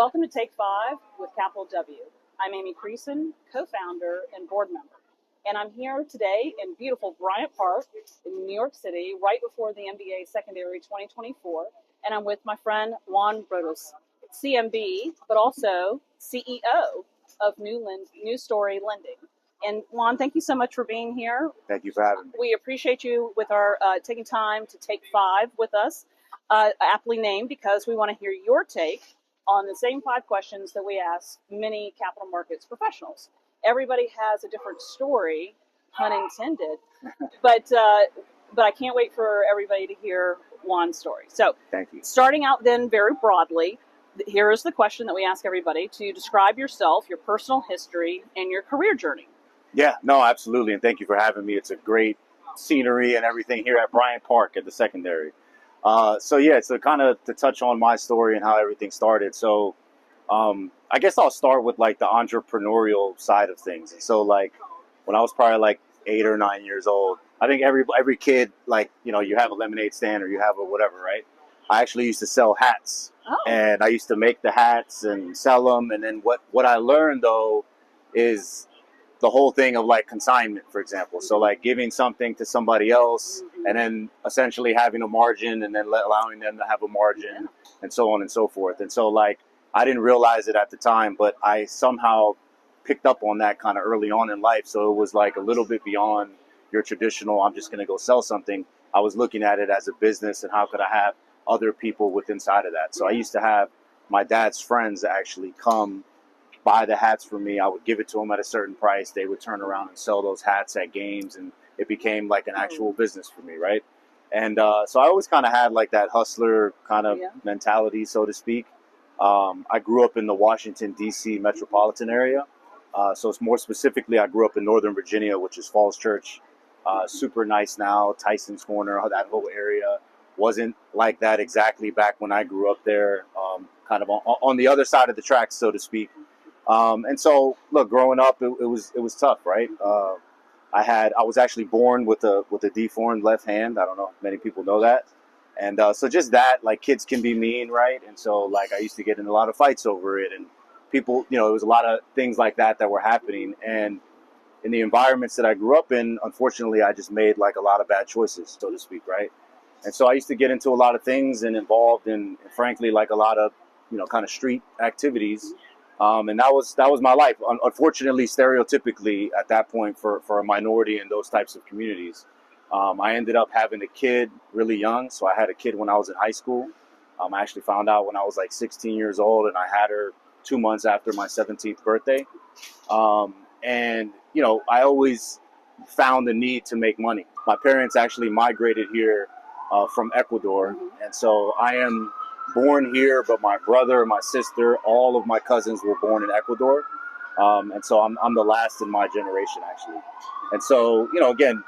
Welcome to Take 5 with CapitalW. I'm Amy Creason, co-founder and board member. And I'm here today in beautiful Bryant Park in New York City, right before the NBA Secondary 2024. And I'm with my friend Juan Rodas, CMB, but also CEO of New Story Lending. And Juan, thank you so much for being here. Thank you for having me. We appreciate you with our taking time to take 5 with us, aptly named because we want to hear your take on the same 5 questions that we ask many capital markets professionals. Everybody has a different story, pun intended, but I can't wait for everybody to hear Juan's story. So, thank you. Starting out then very broadly, here is the question that we ask everybody: to describe yourself, your personal history, and your career journey. Yeah, no, absolutely, and thank you for having me. It's a great scenery and everything here at Bryant Park at the secondary. So kind of to touch on my story and how everything started. So I guess I'll start with like the entrepreneurial side of things. And so like when I was probably like 8 or 9 years old, I think every kid, like, you know, you have a lemonade stand or you have a whatever, right? I actually used to sell hats. And I used to make the hats and sell them. And then what I learned though is the whole thing of like consignment, for example. So like giving something to somebody else and then essentially having a margin and then allowing them to have a margin and so on and so forth. And so like, I didn't realize it at the time, but I somehow picked up on that kind of early on in life. So it was like a little bit beyond your traditional, I'm just going to go sell something. I was looking at it as a business and how could I have other people with inside of that. So I used to have my dad's friends actually come buy the hats for me. I would give it to them at a certain price. They would turn around and sell those hats at games, and it became like an actual business for me, right? And so I always kind of had like that hustler kind of mentality, so to speak. I grew up in the Washington, D.C. metropolitan area. So it's more specifically, I grew up in Northern Virginia, which is Falls Church. Super nice now, Tyson's Corner, that whole area. Wasn't like that exactly back when I grew up there, kind of on the other side of the tracks, so to speak. And so, look, growing up, it was tough, right? I was actually born with a deformed left hand. I don't know if many people know that. And so just that, like, kids can be mean, right? And so, like, I used to get in a lot of fights over it. And people, you know, it was a lot of things like that were happening. And in the environments that I grew up in, unfortunately, I just made, like, a lot of bad choices, so to speak, right? And so I used to get into a lot of things and involved in, frankly, like a lot of, you know, kind of street activities. And that was my life. Unfortunately, stereotypically at that point for a minority in those types of communities, I ended up having a kid really young. So I had a kid when I was in high school. I actually found out when I was like 16 years old, and I had her 2 months after my 17th birthday. And, you know, I always found the need to make money. My parents actually migrated here from Ecuador. And so I am born here, but my brother, my sister, all of my cousins were born in Ecuador. And so I'm the last in my generation, actually. And so, you know, again,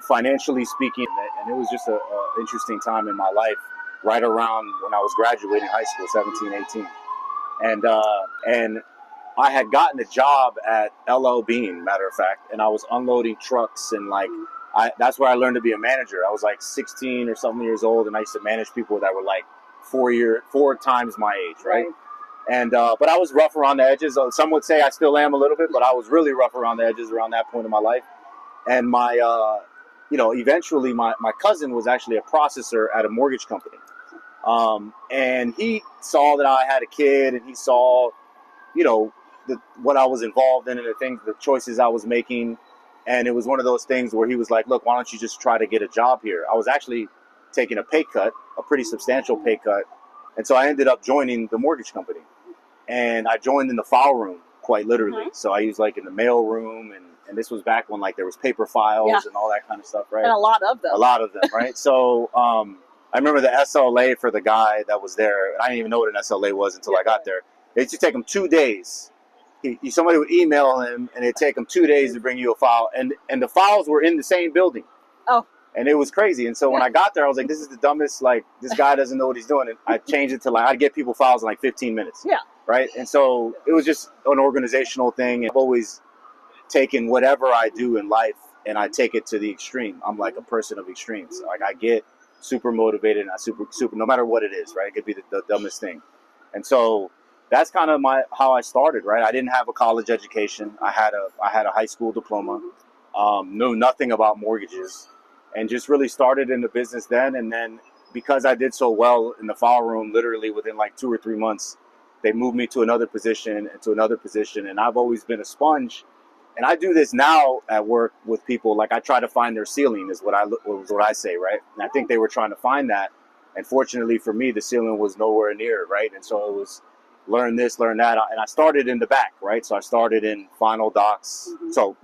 financially speaking, and it was just an interesting time in my life, right around when I was graduating high school, 17, 18. And I had gotten a job at LL Bean, matter of fact, and I was unloading trucks and like, that's where I learned to be a manager. I was like 16 or something years old, and I used to manage people that were like 4 times my age, right? And but I was rough around the edges. Some would say I still am a little bit, but I was really rough around the edges around that point in my life. And my, you know, eventually my cousin was actually a processor at a mortgage company. And he saw that I had a kid, and he saw, you know, what I was involved in and the choices I was making. And it was one of those things where he was like, look, why don't you just try to get a job here? I was actually taking a pay cut, a pretty substantial pay cut. And so I ended up joining the mortgage company. And I joined in the file room, quite literally. So I used like in the mail room, and this was back when like there was paper files and all that kind of stuff, right? And a lot of them, right? So I remember the SLA for the guy that was there. I didn't even know what an SLA was until I got there. It used to take him 2 days. Somebody would email him, and it'd take him 2 days to bring you a file. And the files were in the same building. Oh. And it was crazy. And so when I got there, I was like, this is the dumbest, like, this guy doesn't know what he's doing. And I changed it to, like, I'd get people files in, like, 15 minutes. Yeah. Right? And so it was just an organizational thing. I've always taken whatever I do in life, and I take it to the extreme. I'm, like, a person of extremes. Like, I get super motivated, and I super, no matter what it is, right? It could be the dumbest thing. And so that's kind of how I started, right? I didn't have a college education. I had a high school diploma, knew nothing about mortgages, and just really started in the business then. And then because I did so well in the file room, literally within like 2 or 3 months, they moved me to another position and to another position. And I've always been a sponge. And I do this now at work with people. Like, I try to find their ceiling is what I say, right? And I think they were trying to find that. And fortunately for me, the ceiling was nowhere near, right? And so it was learn this, learn that. And I started in the back, right? So I started in final docs. So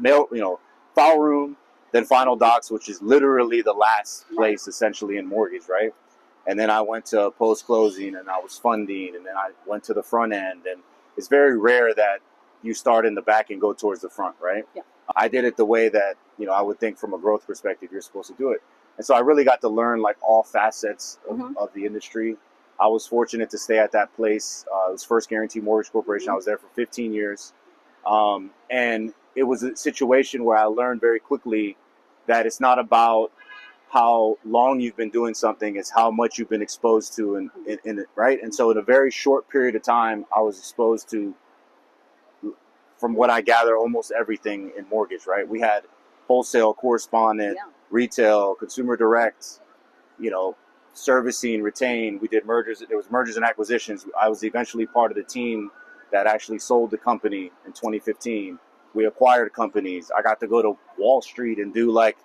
file room, then final docs, which is literally the last place essentially in mortgage, right? And then I went to post-closing, and I was funding, and then I went to the front end. And it's very rare that you start in the back and go towards the front, right? Yeah. I did it the way that, I would think from a growth perspective, you're supposed to do it. And so I really got to learn like all facets of the industry. I was fortunate to stay at that place. It was First Guarantee Mortgage Corporation. I was there for 15 years. And it was a situation where I learned very quickly that it's not about how long you've been doing something, it's how much you've been exposed to in it, right? And so in a very short period of time, I was exposed to, from what I gather, almost everything in mortgage, right? We had wholesale, correspondent, retail, consumer direct, servicing, retain. We did mergers. There was mergers and acquisitions. I was eventually part of the team that actually sold the company in 2015. We acquired companies. I got to go to Wall Street and do like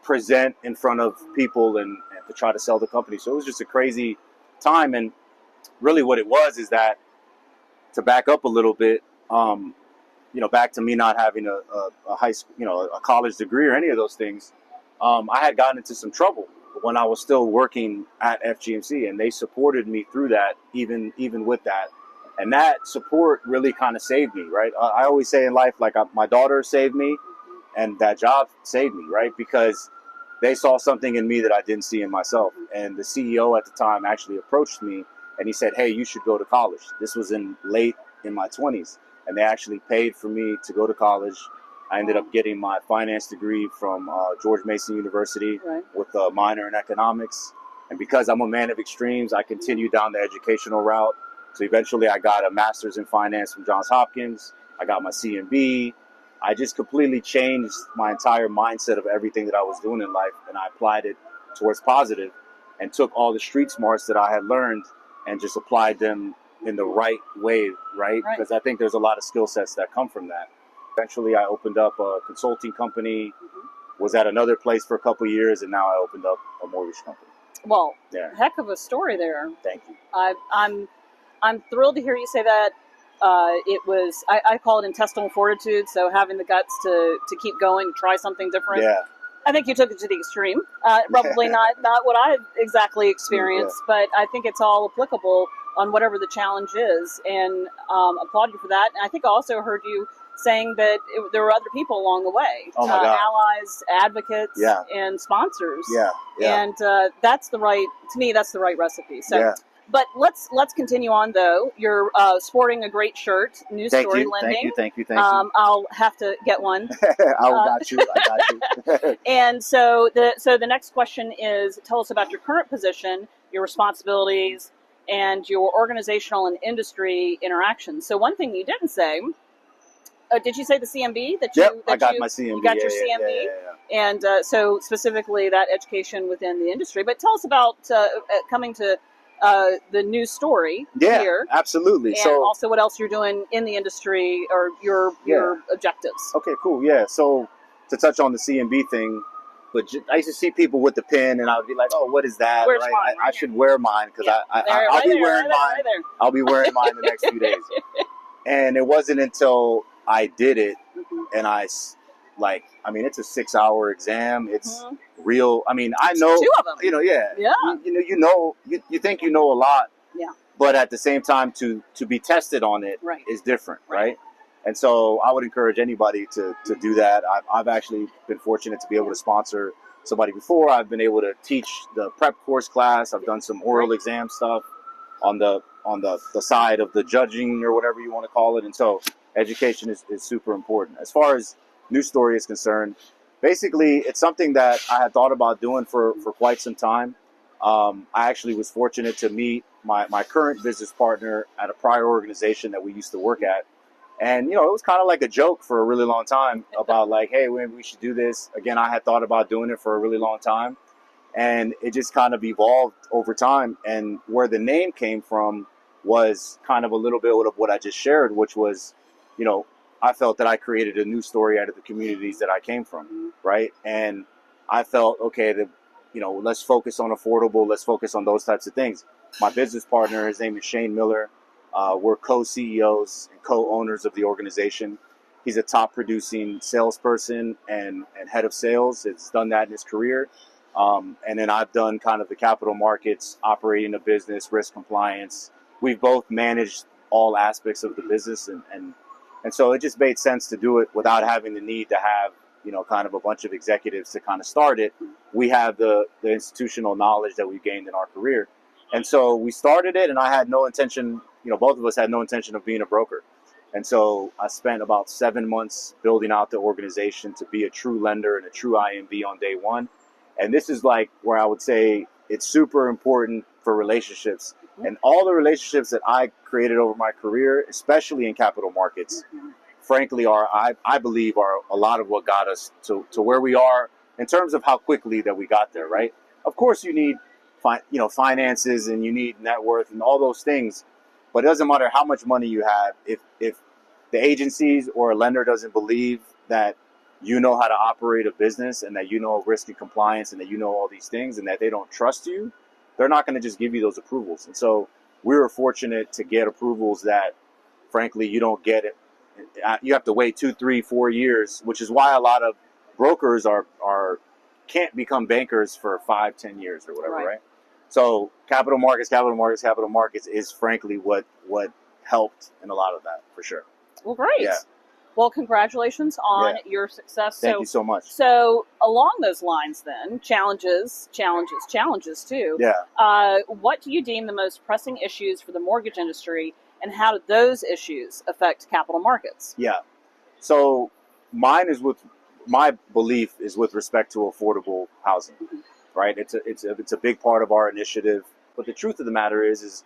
present in front of people and to try to sell the company. So it was just a crazy time. And really what it was is that, to back up a little bit, back to me not having a high school, a college degree or any of those things, I had gotten into some trouble when I was still working at FGMC, and they supported me through that, even with that. And that support really kind of saved me, right? I always say in life, like, my daughter saved me, and that job saved me, right? Because they saw something in me that I didn't see in myself. And the CEO at the time actually approached me, and he said, "Hey, you should go to college." This was late in my 20s. And they actually paid for me to go to college. I ended up getting my finance degree from George Mason University with a minor in economics. And because I'm a man of extremes, I continued down the educational route. So eventually I got a master's in finance from Johns Hopkins. I got my CMB. I just completely changed my entire mindset of everything that I was doing in life. And I applied it towards positive and took all the street smarts that I had learned and just applied them in the right way, right? Because I think there's a lot of skill sets that come from that. Eventually, I opened up a consulting company, was at another place for a couple of years, and now I opened up a mortgage company. Well, heck of a story there. Thank you. I'm thrilled to hear you say that. It was, I call it intestinal fortitude, so having the guts to keep going, try something different. Yeah. I think you took it to the extreme. Probably not what I exactly experienced, but I think it's all applicable on whatever the challenge is, and applaud you for that. And I think I also heard you saying that there were other people along the way, allies, advocates, and sponsors. And that's the right recipe. So, but let's continue on though. You're sporting a great shirt, News Story Lending. Thank you. I'll have to get one. I got you. And so the next question is, tell us about your current position, your responsibilities, and your organizational and industry interactions. So one thing you didn't say, did you say the CMB? I got my CMB. You got your CMB. And so specifically that education within the industry. But tell us about coming to the news story here. Absolutely. And also what else you're doing in the industry or your objectives. Okay, cool. Yeah. So to touch on the CMB thing, but I used to see people with the pin, and I would be like, "Oh, what is that?" Where's mine? I should wear mine because I'll be wearing mine. I'll be wearing mine the next few days. And it wasn't until I did it, and it's a 6-hour exam. It's real. I mean, I know 2 of them. You think you know a lot. Yeah. But at the same time, to be tested on it is different, right? And so I would encourage anybody to do that. I've actually been fortunate to be able to sponsor somebody before. I've been able to teach the prep course class. I've done some oral exam stuff on the side of the judging or whatever you want to call it. And so education is super important. As far as News Story is concerned, basically it's something that I had thought about doing for quite some time. I actually was fortunate to meet my current business partner at a prior organization that we used to work at. And, it was kind of like a joke for a really long time about like, hey, we should do this. Again, I had thought about doing it for a really long time. And it just kind of evolved over time. And where the name came from was kind of a little bit of what I just shared, which was, I felt that I created a new story out of the communities that I came from, right? And I felt, okay, let's focus on affordable. Let's focus on those types of things. My business partner, his name is Shane Miller. We're co-CEOs and co-owners of the organization. He's a top producing salesperson and head of sales. He's done that in his career. And then I've done kind of the capital markets, operating a business, risk compliance. We've both managed all aspects of the business. And so it just made sense to do it without having the need to have, kind of a bunch of executives to kind of start it. We have the institutional knowledge that we gained in our career. And so we started it, and I had no intention, both of us had no intention of being a broker. And so I spent about 7 months building out the organization to be a true lender and a true IMB on day one. And this is like where I would say it's super important for relationships. And all the relationships that I created over my career, especially in capital markets, frankly, I believe are a lot of what got us to where we are in terms of how quickly that we got there, right? Of course, you need finances and you need net worth and all those things. But it doesn't matter how much money you have. If the agencies or a lender doesn't believe that you know how to operate a business and that you know risk and compliance and that you know all these things and that they don't trust you, they're not going to just give you those approvals. And so we were fortunate to get approvals that, frankly, you don't get it. You have to wait 2, 3, 4 years, which is why a lot of brokers can't become bankers for 5, 10 years or whatever, right? So capital markets is frankly what helped in a lot of that, for sure. Well, great. Yeah. Well, congratulations on your success. Thank you so much. So along those lines then, challenges too. Yeah. What do you deem the most pressing issues for the mortgage industry, and how do those issues affect capital markets? Yeah. So my belief is with respect to affordable housing, right? It's a big part of our initiative. But the truth of the matter is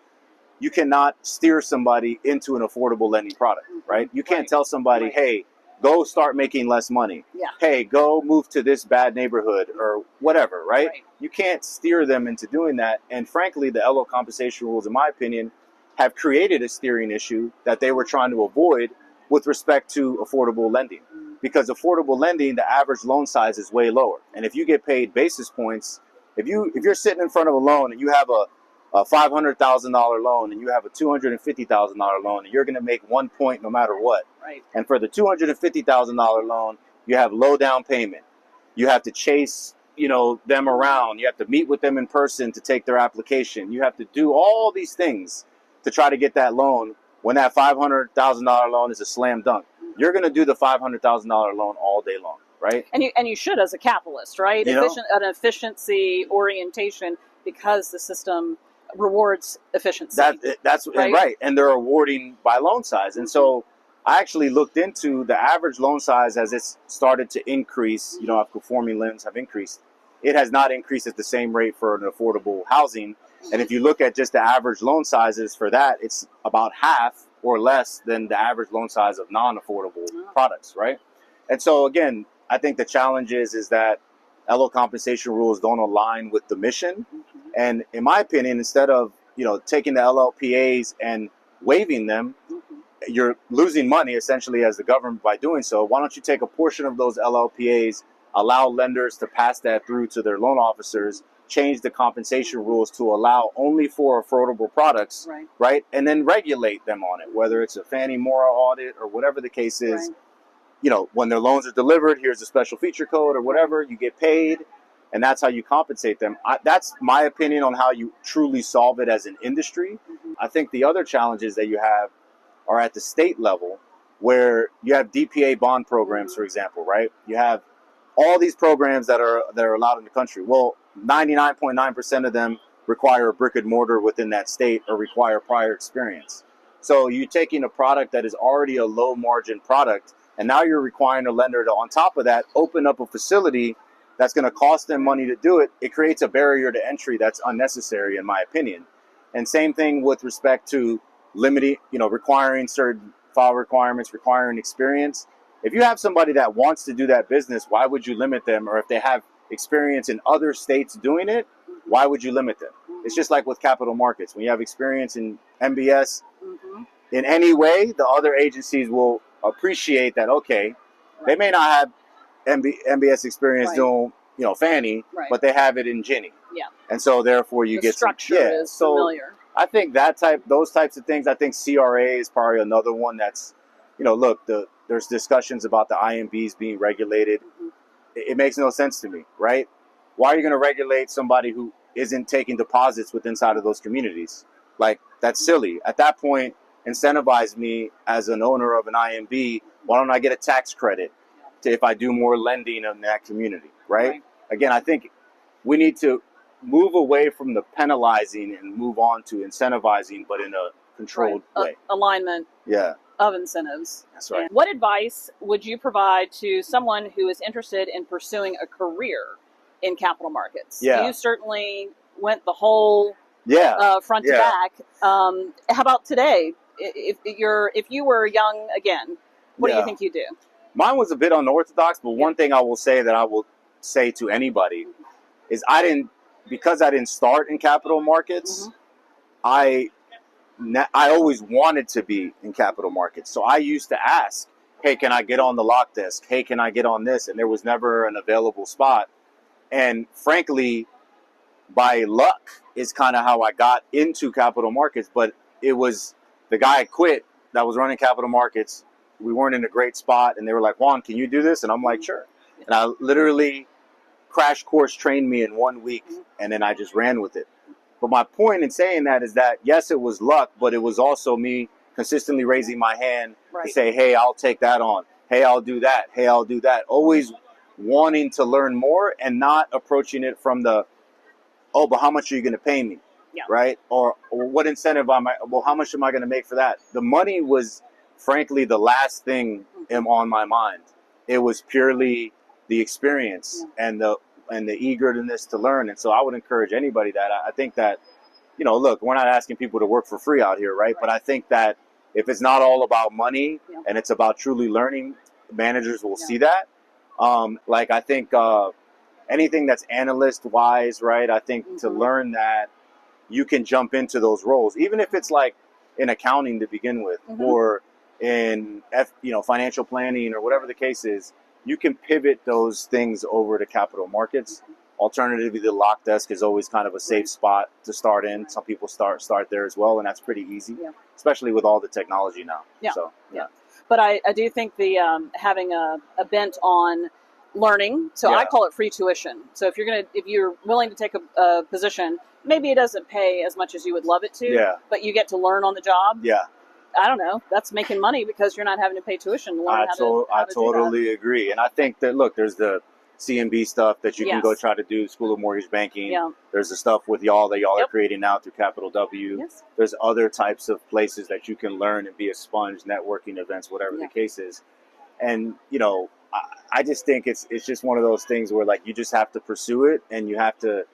you cannot steer somebody into an affordable lending product, right? You can't tell somebody, hey, go start making less money. Yeah. Hey, go move to this bad neighborhood or whatever, right? You can't steer them into doing that. And frankly, the LO compensation rules, in my opinion, have created a steering issue that they were trying to avoid with respect to affordable lending. Because affordable lending, the average loan size is way lower. And if you get paid basis points, if you're sitting in front of a loan and you have a $500,000 loan and you have a $250,000 loan, and you're going to make 1 point no matter what. Right. And for the $250,000 loan, you have low down payment. You have to chase, them around. You have to meet with them in person to take their application. You have to do all these things to try to get that loan when that $500,000 loan is a slam dunk. You're going to do the $500,000 loan all day long, right? And you should as a capitalist, right? An efficiency orientation, because the system rewards efficiency. That's right. And they're awarding by loan size. And so I actually looked into the average loan size as it's started to increase, as conforming loans have increased. It has not increased at the same rate for an affordable housing. And if you look at just the average loan sizes for that, it's about half or less than the average loan size of non-affordable products, right? And so again, I think the challenge is that LO compensation rules don't align with the mission. And in my opinion, instead of, taking the LLPAs and waiving them, you're losing money essentially as the government by doing so. Why don't you take a portion of those LLPAs, allow lenders to pass that through to their loan officers, change the compensation rules to allow only for affordable products, right? And then regulate them on it, whether it's a Fannie Moore audit or whatever the case is. When their loans are delivered, here's a special feature code or whatever, you get paid, and that's how you compensate them. That's my opinion on how you truly solve it as an industry. I think the other challenges that you have are at the state level, where you have DPA bond programs, for example, right? You have all these programs that are allowed in the country. Well, 99.9% of them require a brick and mortar within that state or require prior experience. So you're taking a product that is already a low margin product, and now you're requiring a lender to, on top of that, open up a facility that's going to cost them money to do it. It creates a barrier to entry that's unnecessary, in my opinion. And same thing with respect to limiting, requiring certain file requirements, requiring experience. If you have somebody that wants to do that business, why would you limit them? Or if they have experience in other states doing it, why would you limit them? It's just like with capital markets. When you have experience in MBS in any way, the other agencies will appreciate that, okay, they may not have MBS experience doing, Fannie, but they have it in Ginny. Yeah. And so therefore you get structure is familiar. I think those types of things, I think CRA is probably another one that's, look, there's discussions about the IMBs being regulated. It makes no sense to me, right? Why are you going to regulate somebody who isn't taking deposits with inside of those communities? Like, that's silly. At that point, incentivize me as an owner of an IMB. Why don't I get a tax credit if I do more lending in that community, right? Again, I think we need to move away from the penalizing and move on to incentivizing, but in a controlled way. Alignment of incentives. That's right. And what advice would you provide to someone who is interested in pursuing a career in capital markets? Yeah. You certainly went the whole front to back. How about today? If you were young again, what do you think you'd do? Mine was a bit unorthodox, but one thing I will say that I will say to anybody is because I didn't start in capital markets, I always wanted to be in capital markets. So I used to ask, hey, can I get on the lock desk? Hey, can I get on this? And there was never an available spot. And frankly, by luck is kind of how I got into capital markets. But it was the guy quit that was running capital markets. We weren't in a great spot. And they were like, Juan, can you do this? And I'm like, sure. And I literally crash course trained me in 1 week. And then I just ran with it. But my point in saying that is that, yes, it was luck, but it was also me consistently raising my hand to say, hey, I'll take that on. Hey, I'll do that. Hey, I'll do that. Always wanting to learn more and not approaching it from the, oh, but how much are you going to pay me? Right? Or what incentive how much am I going to make for that? The money was, frankly, the last thing on my mind. It was purely the experience and the eagerness to learn. And so I would encourage anybody that I think that, look, we're not asking people to work for free out here, right? But I think that if it's not all about money and it's about truly learning, managers will see that. I think anything that's analyst wise, right? I think to learn that you can jump into those roles, even if it's like in accounting to begin with, or in financial planning or whatever the case is. You can pivot those things over to capital markets. Alternatively, the lock desk is always kind of a safe spot to start in. Some people start there as well, and that's pretty easy, especially with all the technology now. But I do think the having a bent on learning, so I call it free tuition. So if you're willing to take a position, maybe it doesn't pay as much as you would love it to, but you get to learn on the job. I don't know. That's making money because you're not having to pay tuition to learn I totally agree. And I think that, look, there's the CMB stuff that you can go try to do, School of Mortgage Banking. There's the stuff with y'all are creating now through CapitalW. There's other types of places that you can learn and be a sponge, networking events, whatever the case is. And, I just think it's just one of those things where, like, you just have to pursue it and you have to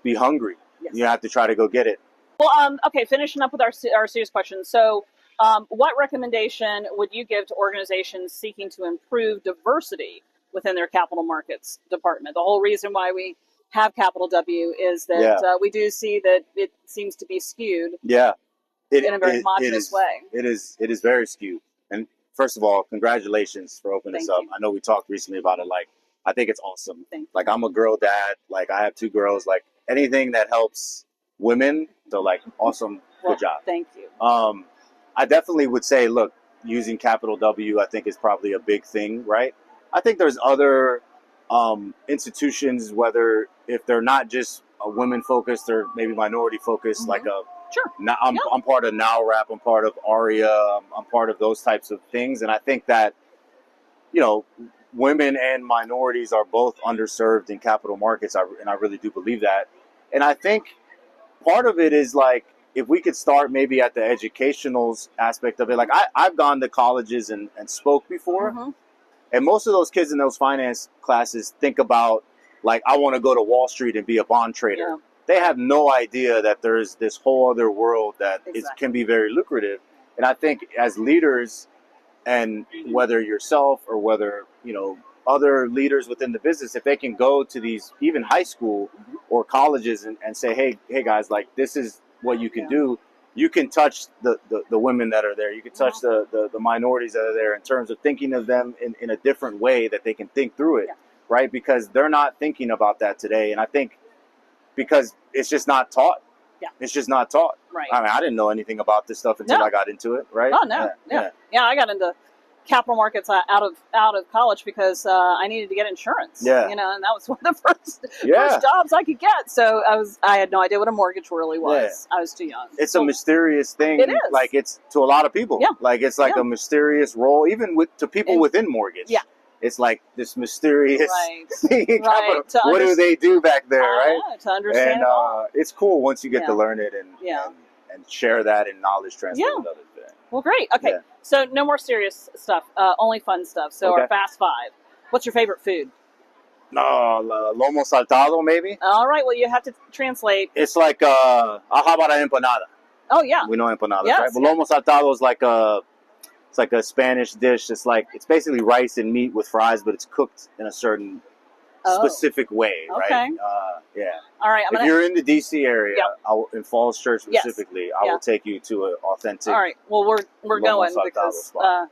be hungry. You have to try to go get it. Well, okay, finishing up with our serious questions. So what recommendation would you give to organizations seeking to improve diversity within their capital markets department? The whole reason why we have CapitalW is that we do see that it seems to be skewed in a very homogenous way. It is very skewed. And first of all, congratulations for opening this up. I know we talked recently about it. Like, I think it's awesome. Like, I'm a girl dad. Like, I have 2 girls. Like, anything that helps women, so like, awesome, good job. Thank you. I definitely would say, look, using CapitalW, I think is probably a big thing, right? I think there's other institutions, whether if they're not just women focused or maybe minority focused, like I'm part of NowRap, I'm part of ARIA, I'm part of those types of things, and I think that women and minorities are both underserved in capital markets, and I really do believe that. And I think part of it is like, if we could start maybe at the educational aspect of it. Like, I've gone to colleges and spoke before, and most of those kids in those finance classes think about, like, I want to go to Wall Street and be a bond trader. they have no idea that there's this whole other world that Exactly. can be very lucrative. And I think as leaders, and whether yourself or whether, other leaders within the business, if they can go to these even high school or colleges and say, hey guys, like, this is what you can do. You can touch the women that are there. You can touch the minorities that are there, in terms of thinking of them in a different way that they can think through it, right? Because they're not thinking about that today. And I think because it's just not taught. Yeah. It's just not taught. Right. I mean, I didn't know anything about this stuff until I got into it, right? Oh, no. Yeah, I got into capital markets out of college because I needed to get insurance. Yeah. And that was one of the first jobs I could get. So I had no idea what a mortgage really was. I was too young. It's a mysterious thing. It is. Like, it's to a lot of people. Yeah. Like, it's like a mysterious role, even to people within mortgage. Yeah. It's like this mysterious thing. Right. What do they do back there, right? To understand And it all. it's cool once you get to learn it and share that in knowledge transfer with others. Well, great. Okay. So no more serious stuff. Only fun stuff. So our fast five. What's your favorite food? No, lomo saltado, maybe. All right. Well, you have to translate. It's like how about an empanada? Oh yeah. We know empanadas, Yes, right? But lomo saltado is like a Spanish dish. It's basically rice and meat with fries, but it's cooked in a certain specific way, right? All right. If you're in the DC area, in Falls Church specifically, I will take you to an authentic. All right. Well, we're going because I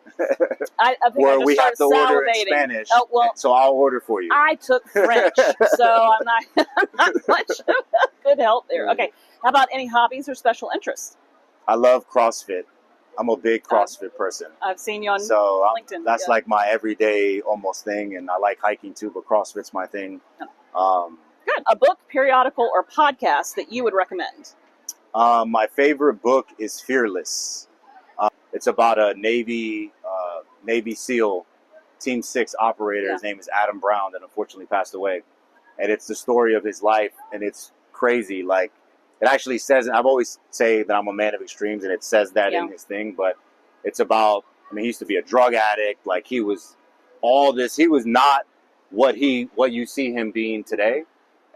think where I just we have to order in salivating. Spanish. Oh, well, so I'll order for you. I took French, so I'm not much good help there. Okay. How about any hobbies or special interests? I love CrossFit. I'm a big CrossFit person. I've seen you on LinkedIn. That's like my everyday almost thing, and I like hiking too, but CrossFit's my thing. Good. A book, periodical, or podcast that you would recommend? My favorite book is Fearless. It's about a Navy SEAL Team 6 operator. His name is Adam Brown, that unfortunately passed away. And it's the story of his life, and it's crazy. Like, it actually says, I've always say that I'm a man of extremes, and it says that in his thing, but it's about, he used to be a drug addict. Like, he was all this. He was not what you see him being today.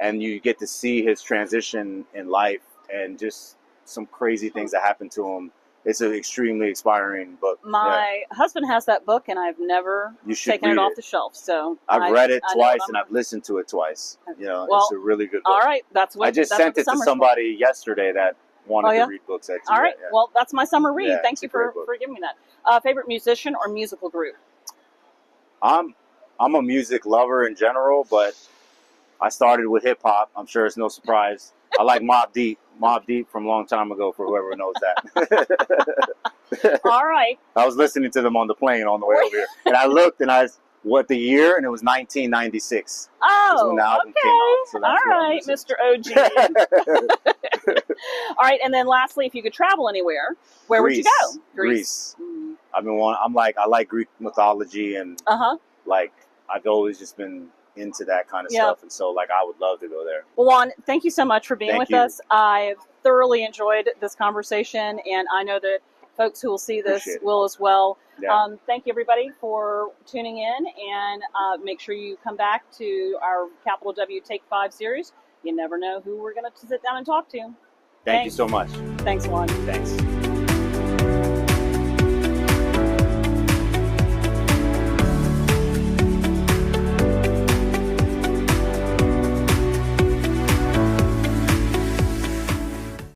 And you get to see his transition in life and just some crazy things that happened to him. It's an extremely inspiring book. My husband has that book, and I've never taken it off the shelf. So I've read it twice, and I've listened to it twice. It's a really good book. All right, I just sent it to somebody yesterday that wanted to read books. All right, well, that's my summer read. Thank you for giving me that. Favorite musician or musical group? I'm a music lover in general, but I started with hip hop. I'm sure it's no surprise. I like Mobb Deep. Mobb Deep from a long time ago, for whoever knows that. All right. I was listening to them on the plane on the way over here. And I looked and what the year, and it was 1996. Oh, when the album came out. So all right, Mr. OG. All right, and then lastly, if you could travel anywhere, where would you go? Greece. I like Greek mythology, and like, I've always just been into that kind of stuff, and so I would love to go there. Well, Juan, thank you so much for being with us. I've thoroughly enjoyed this conversation, and I know that folks who will see this will as well. Thank you, everybody, for tuning in, and make sure you come back to our CapitalW Take 5 series. You never know who we're going to sit down and talk to. Thank you so much. Thanks, Juan. Thanks.